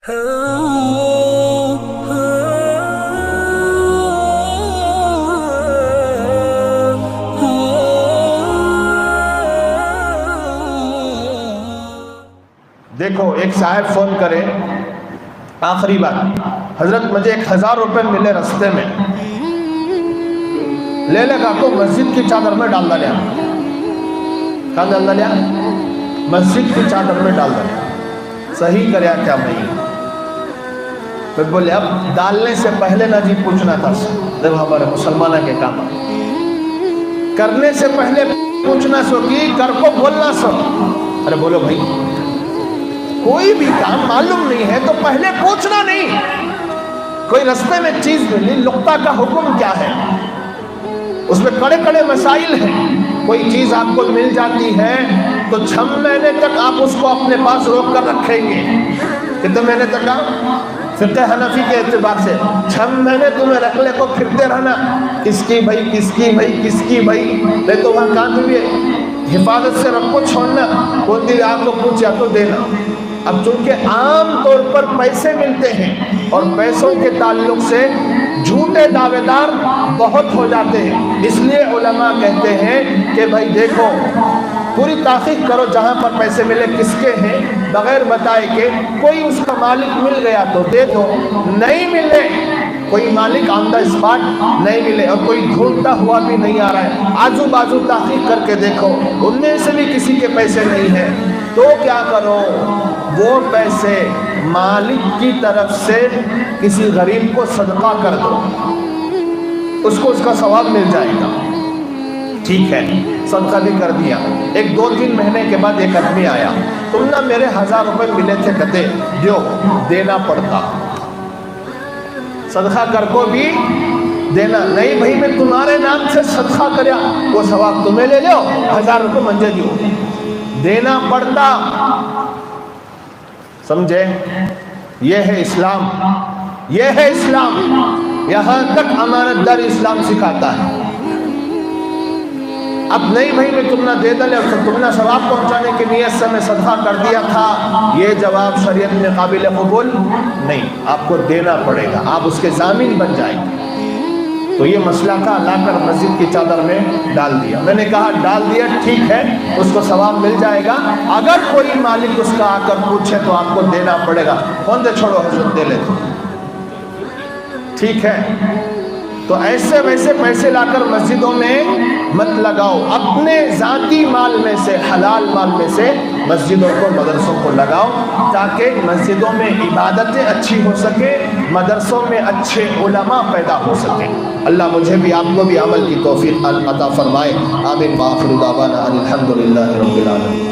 دیکھو ایک صاحب فون کرے، آخری بات، حضرت مجھے 1000 روپے ملے رستے میں، لے لے گا تو مسجد کی چادر میں ڈال دیا، کہاں ڈال دیا؟ مسجد کی چادر میں ڈال دیا۔ صحیح کریا کیا میں؟ پھر بولے اب ڈالنے سے پہلے نہ جی پوچھنا تھا، جب ہمارے مسلمانہ کے کام کرنے سے پہلے پوچھنا سو کی کر کو بولنا سو۔ ارے بولو بھائی، کوئی بھی کام معلوم نہیں ہے تو پہلے پوچھنا نہیں۔ کوئی رستے میں چیز ملی، لقطہ کا حکم کیا ہے؟ اس میں کڑے کڑے مسائل ہیں۔ کوئی چیز آپ کو مل جاتی ہے تو 6 مہینے تک آپ اس کو اپنے پاس روک کر رکھیں گے۔ کتنے مہینے تک آپ؟ فقہ حنفی کے اعتبار سے 6 مہینے تمہیں رکھ لے کو پھرتے رہنا، کس کی بھائی، کس کی بھائی، کس کی بھائی، لے تو وہاں کہاں بھی حفاظت سے رکھو، چھوڑنا، کون دل آپ کو پوچھا تو دینا۔ اب چونکہ عام طور پر پیسے ملتے ہیں اور پیسوں کے تعلق سے جھوٹے دعوے دار بہت ہو جاتے ہیں، اس لیے علماء کہتے ہیں کہ بھائی دیکھو، پوری تحقیق کرو جہاں پر پیسے ملے کس کے ہیں، بغیر بتائے کہ کوئی اس کا مالک مل گیا تو دے دو، نہیں ملے، کوئی مالک آن دا اسپاٹ نہیں ملے اور کوئی ڈھونڈتا ہوا بھی نہیں آ رہا ہے، آزو بازو تحقیق کر کے دیکھو ان میں سے بھی کسی کے پیسے نہیں ہیں، تو کیا کرو؟ وہ پیسے مالک کی طرف سے کسی غریب کو صدقہ کر دو، اس کو اس کا ثواب مل جائے گا۔ ٹھیک ہے، صدقہ بھی کر دیا۔ 1-2-3 مہینے کے بعد ایک آدمی آیا، تم نہ میرے 1000 روپے ملے تھے، کہتے دیو، دینا پڑتا، صدقہ کر کو بھی دینا نہیں بھائی، میں تمہارے نام سے صدقہ کریا، وہ ثواب تمہیں لے لو، 1000 روپے منجے دیو، دینا پڑتا۔ سمجھے؟ یہ ہے اسلام، یہ ہے اسلام، یہاں تک امانت داری اسلام سکھاتا ہے۔ اب نہیں بھائی میں تم نہ دے دلے اور تم نہ ثواب پہنچانے کی نیت سے میں صدقہ کر دیا تھا، یہ جواب شریعت میں قابل قبول نہیں، آپ کو دینا پڑے گا، آپ اس کے ضامن بن جائیں گے۔ تو یہ مسئلہ تھا، لا کر مسجد کی چادر میں ڈال دیا۔ میں نے کہا ڈال دیا ٹھیک ہے، اس کو ثواب مل جائے گا، اگر کوئی مالک اس کا آ کر پوچھے تو آپ کو دینا پڑے گا۔ کون دے چھوڑو حضرت دے لیتے، ٹھیک ہے؟ تو ایسے ویسے پیسے لا کر مسجدوں میں مت لگاؤ، اپنے ذاتی مال میں سے، حلال مال میں سے مسجدوں کو، مدرسوں کو لگاؤ، تاکہ مسجدوں میں عبادتیں اچھی ہو سکے، مدرسوں میں اچھے علماء پیدا ہو سکے۔ اللہ مجھے بھی آپ کو بھی عمل کی توفیق عطا فرمائے۔ آمین۔ وآخر دعوانا ان الحمد للہ رب العالمین۔